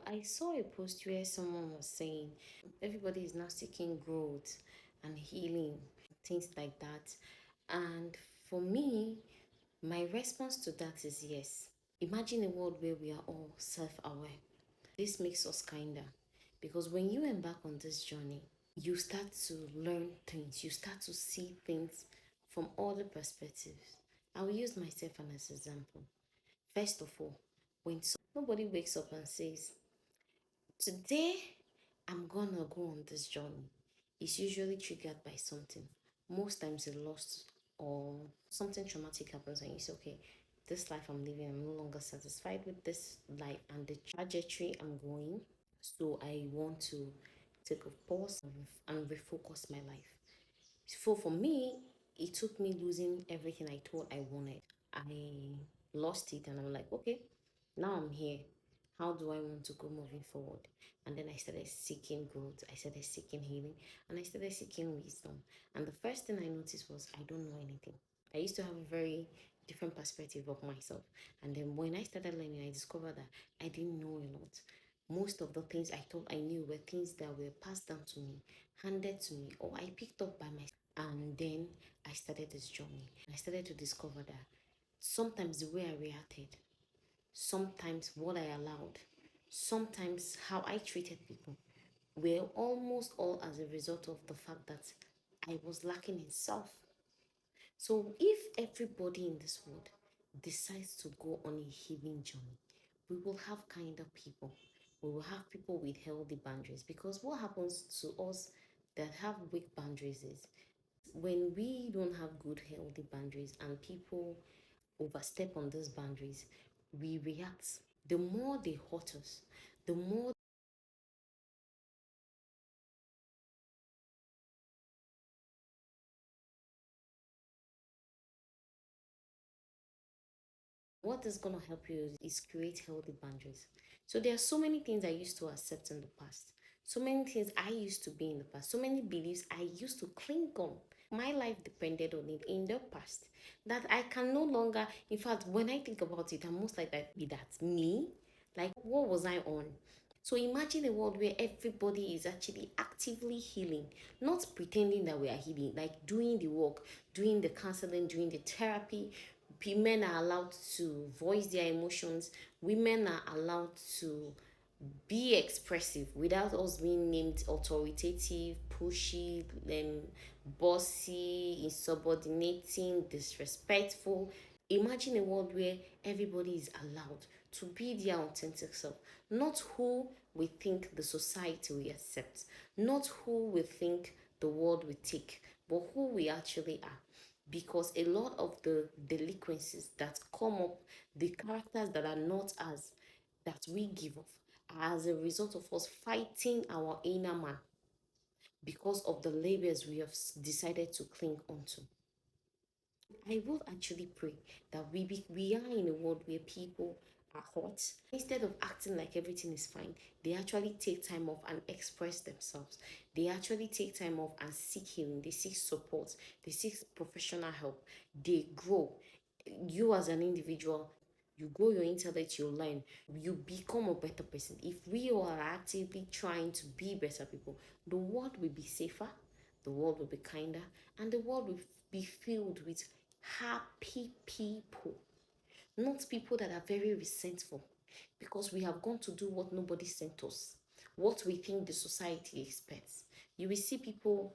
I saw a post where someone was saying everybody is now seeking growth and healing, things like that. And for me, my response to that is yes. Imagine a world where we are all self aware. This makes us kinder because when you embark on this journey, you start to learn things, you start to see things from other perspectives. I will use myself as an example. First of all, when nobody wakes up and says, today I'm gonna go on this journey, it's usually triggered by something. Most times a loss or something traumatic happens and you say, okay, this life I'm living, I'm no longer satisfied with this life and the trajectory I'm going. So I want to take a pause and refocus my life. So for me, it took me losing everything I thought I wanted. I lost it and I'm like, okay, now I'm here. How do I want to go moving forward? And then I started seeking growth. I started seeking healing and I started seeking wisdom. And the first thing I noticed was I don't know anything. I used to have a very different perspective of myself. And then when I started learning, I discovered that I didn't know a lot. Most of the things I thought I knew were things that were passed down to me, handed to me, or I picked up by myself. And then I started this journey. I started to discover that sometimes the way I reacted, sometimes what I allowed, sometimes how I treated people were almost all as a result of the fact that I was lacking in self. So if everybody in this world decides to go on a healing journey, we will have kinder people. We will have people with healthy boundaries because what happens to us that have weak boundaries is when we don't have good healthy boundaries and people overstep on those boundaries, we react. The more they hurt us, the more what is going to help you is create healthy boundaries. So there are so many things I used to accept in the past, so many things I used to be in the past, so many beliefs I used to cling on. My life depended on it in the past that I can no longer. In fact, when I think about it, I'm most like that. Be that me? Like, what was I on? So imagine a world where everybody is actually actively healing, not pretending that we are healing, like doing the work, doing the counseling, doing the therapy. Men are allowed to voice their emotions. Women are allowed to be expressive without us being named authoritative, pushy, bossy, insubordinating, disrespectful. Imagine a world where everybody is allowed to be their authentic self, not who we think the society will accept, not who we think the world will take, but who we actually are. Because a lot of the delinquencies that come up, the characters that are not as that we give off, are as a result of us fighting our inner man because of the labels we have decided to cling onto. I will actually pray that we are in a world where people are hot. Instead of acting like everything is fine, they actually take time off and express themselves. They actually take time off and seek healing. They seek support. They seek professional help. They grow. You as an individual, you grow your intellect, you learn, you become a better person. If we all are actively trying to be better people, the world will be safer, the world will be kinder, and the world will be filled with happy people, not people that are very resentful because we have gone to do what nobody sent us, what we think the society expects. You will see people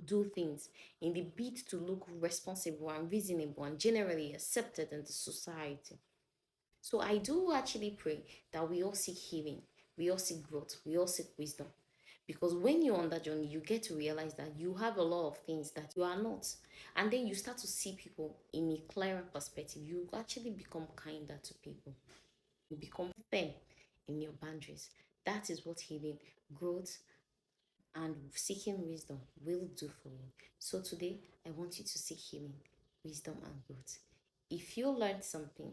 do things in the bid to look responsible and reasonable and generally accepted in the society. So I do actually pray that we all seek healing, we all seek growth, we all seek wisdom. Because when you're on that journey, you get to realize that you have a lot of things that you are not. And then you start to see people in a clearer perspective. You actually become kinder to people. You become firm in your boundaries. That is what healing, growth, and seeking wisdom will do for you. So today, I want you to seek healing, wisdom, and growth. If you learned something,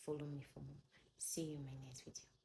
follow me for more. See you in my next video.